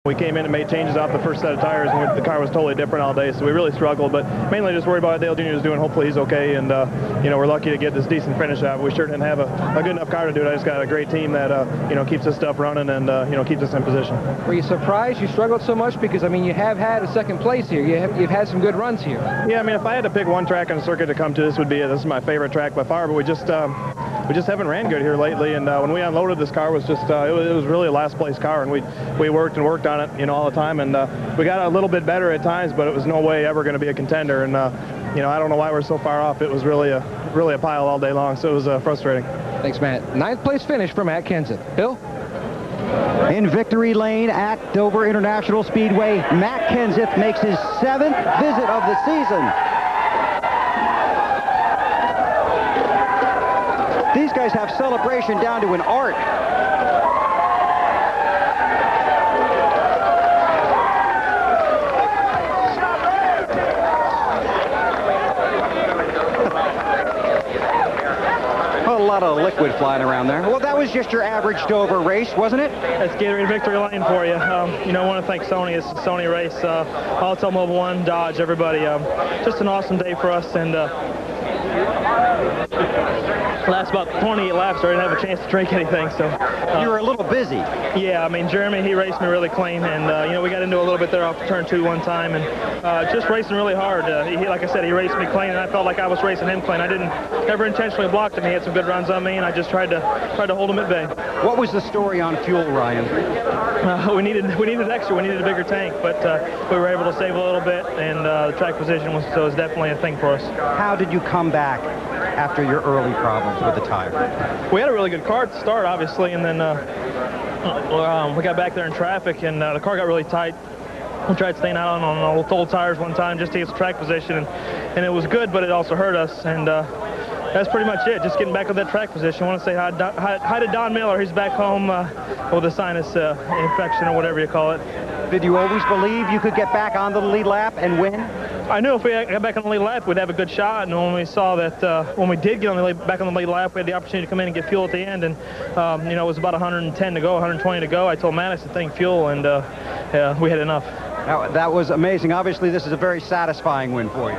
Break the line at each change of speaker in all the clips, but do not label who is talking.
We came in and made changes off the first set of tires, and the car was totally different all day, so we really struggled, but mainly just worried about what Dale Jr. is doing. Hopefully he's okay, and we're lucky to get this decent finish out. We sure didn't have a good enough car to do it. I just got a great team that keeps this stuff running and keeps us in position.
Were you surprised you struggled so much? Because, I mean, you have had a second place here. You've had some good runs here.
Yeah, I mean, if I had to pick one track on the circuit to come to, this would be it. This is my favorite track by far, but we just haven't ran good here lately, and when we unloaded this car, was just it was really a last place car, and we worked on it all the time, and we got a little bit better at times, but it was no way ever going to be a contender, and I don't know why we're so far off. It was really a pile all day long, so it was frustrating.
Thanks, Matt. Ninth place finish for Matt Kenseth. Bill?
In victory lane at Dover International Speedway, Matt Kenseth makes his 7th visit of the season. These guys have celebration down to an art. A lot of liquid flying around there. Well, that was just your average Dover race, wasn't it?
That's Gatorade victory lane for you. I want to thank Sony. It's a Sony race. Altel Mobile One, Dodge, everybody. Just an awesome day for us, and last about 28 laps, I didn't have a chance to drink anything. So
you were a little busy.
Yeah, I mean, Jeremy, he raced me really clean, and we got into a little bit there off turn 2 one time, and just racing really hard. Like I said, he raced me clean, and I felt like I was racing him clean. I didn't ever intentionally block him. He had some good runs on me, and I just tried to hold him at bay.
What was the story on fuel, Ryan?
We needed extra. We needed a bigger tank, but we were able to save a little bit, and the track position was definitely a thing for us.
How did you come back after your early problems with the tire?
We had a really good car at the start, obviously, and then we got back there in traffic, and the car got really tight. We tried staying out on old tires one time just to get some track position, and it was good, but it also hurt us, and that's pretty much it, just getting back on that track position. I want to say hi to Don Miller. He's back home with a sinus infection or whatever you call it.
Did you always believe you could get back on the lead lap and win?
I knew if we got back on the lead lap, we'd have a good shot. And when we saw that, when we did get back on the lead lap, we had the opportunity to come in and get fuel at the end. And, it was about 110 to go, 120 to go. I told Maddox to thank fuel, and we had enough.
That was amazing. Obviously, this is a very satisfying win for you.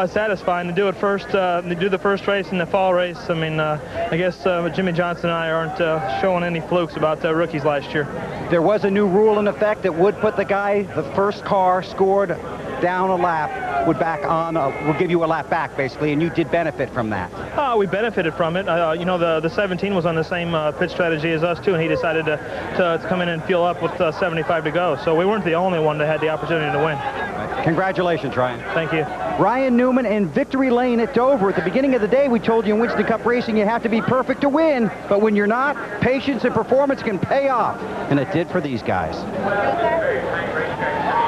Satisfying to do it first, to do the first race in the fall race. I mean, I guess Jimmy Johnson and I aren't showing any flukes about rookies last year.
There was a new rule in effect that would put the guy, the first car scored down a lap, would give you a lap back, basically, and you did benefit from that.
We benefited from it. The 17 was on the same pit strategy as us, too, and he decided to come in and fuel up with 75 to go. So we weren't the only one that had the opportunity to win.
Right. Congratulations, Ryan.
Thank you.
Ryan Newman in victory lane at Dover. At the beginning of the day, we told you in Winston Cup racing you have to be perfect to win, but when you're not, patience and performance can pay off, and it did for these guys.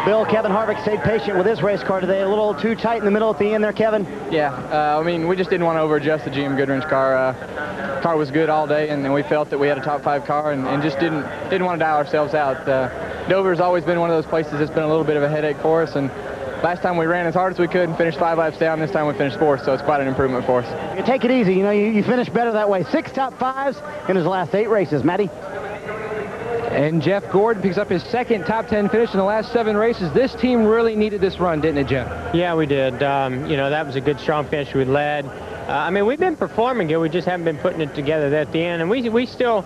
Bill, Kevin Harvick stayed patient with his race car today. A little too tight in the middle at the end there, Kevin.
Yeah, we just didn't want to over-adjust the GM Goodwrench car. Car was good all day, and we felt that we had a top 5 car, and just didn't want to dial ourselves out. Dover's always been one of those places that's been a little bit of a headache for us, and last time we ran as hard as we could and finished 5 laps down. This time we finished 4th, so it's quite an improvement for us.
You take it easy. You finish better that way. 6 top 5s in his last 8 races. Matty?
And Jeff Gordon picks up his 2nd top 10 finish in the last 7 races. This team really needed this run, didn't it, Jeff?
Yeah, we did. That was a good, strong finish. We led. We've been performing good. We just haven't been putting it together at the end. And we still,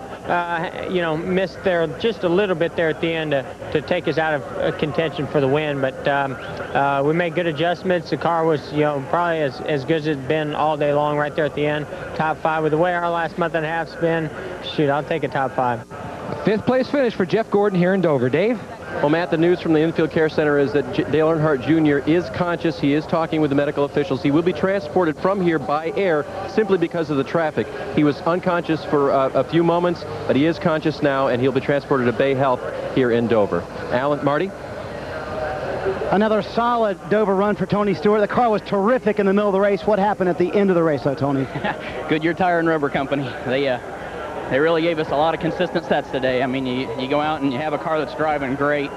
missed there just a little bit there at the end to take us out of contention for the win. But we made good adjustments. The car was, probably as good as it's been all day long right there at the end. Top 5 with the way our last month and a half's been. Shoot, I'll take a top 5.
A 5th place finish for Jeff Gordon here in Dover. Dave?
Well, Matt, the news from the Infield Care Center is that Dale Earnhardt Jr. is conscious. He is talking with the medical officials. He will be transported from here by air simply because of the traffic. He was unconscious for a few moments, but he is conscious now, and he'll be transported to Bay Health here in Dover. Alan, Marty?
Another solid Dover run for Tony Stewart. The car was terrific in the middle of the race. What happened at the end of the race, though, Tony?
Goodyear Tire and Rubber Company. They really gave us a lot of consistent sets today. I mean, you go out and you have a car that's driving great.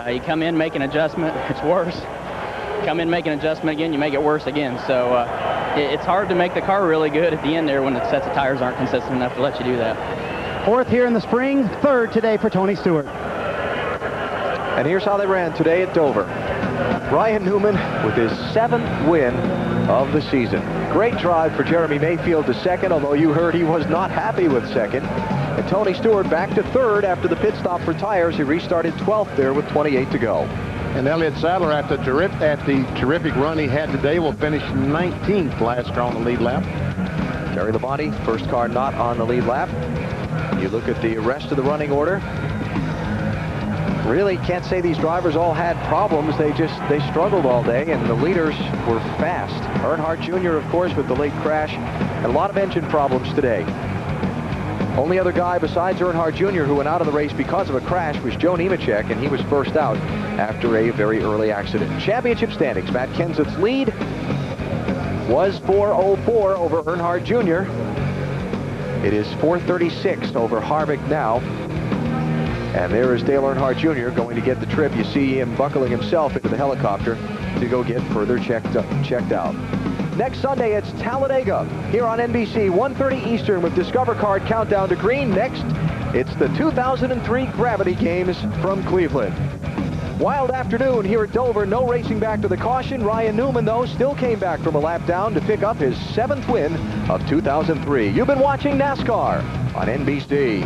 You come in, make an adjustment, it's worse. Come in, make an adjustment again, you make it worse again. So it's hard to make the car really good at the end there when the sets of tires aren't consistent enough to let you do that.
4th here in the spring, 3rd today for Tony Stewart.
And here's how they ran today at Dover. Ryan Newman with his 7th win of the season. Great drive for Jeremy Mayfield to second, although you heard he was not happy with second. And Tony Stewart back to third after the pit stop for tires. He restarted 12th there with 28 to go.
And Elliott Sadler, after the terrific run he had today, will finish 19th last car on the lead lap.
Terry Labonte, first car not on the lead lap. You look at the rest of the running order. Really can't say these drivers all had problems. They struggled all day, and the leaders were fast. Earnhardt Jr., of course, with the late crash, and a lot of engine problems today. Only other guy besides Earnhardt Jr. who went out of the race because of a crash was Joe Nemechek, and he was first out after a very early accident. Championship standings, Matt Kenseth's lead was 4:04 over Earnhardt Jr. It is 4:36 over Harvick now. And there is Dale Earnhardt Jr. going to get the trip. You see him buckling himself into the helicopter to go get further checked out. Next Sunday, it's Talladega here on NBC, 1:30 Eastern with Discover Card Countdown to Green. Next, it's the 2003 Gravity Games from Cleveland. Wild afternoon here at Dover. No racing back to the caution. Ryan Newman, though, still came back from a lap down to pick up his 7th win of 2003. You've been watching NASCAR on NBC.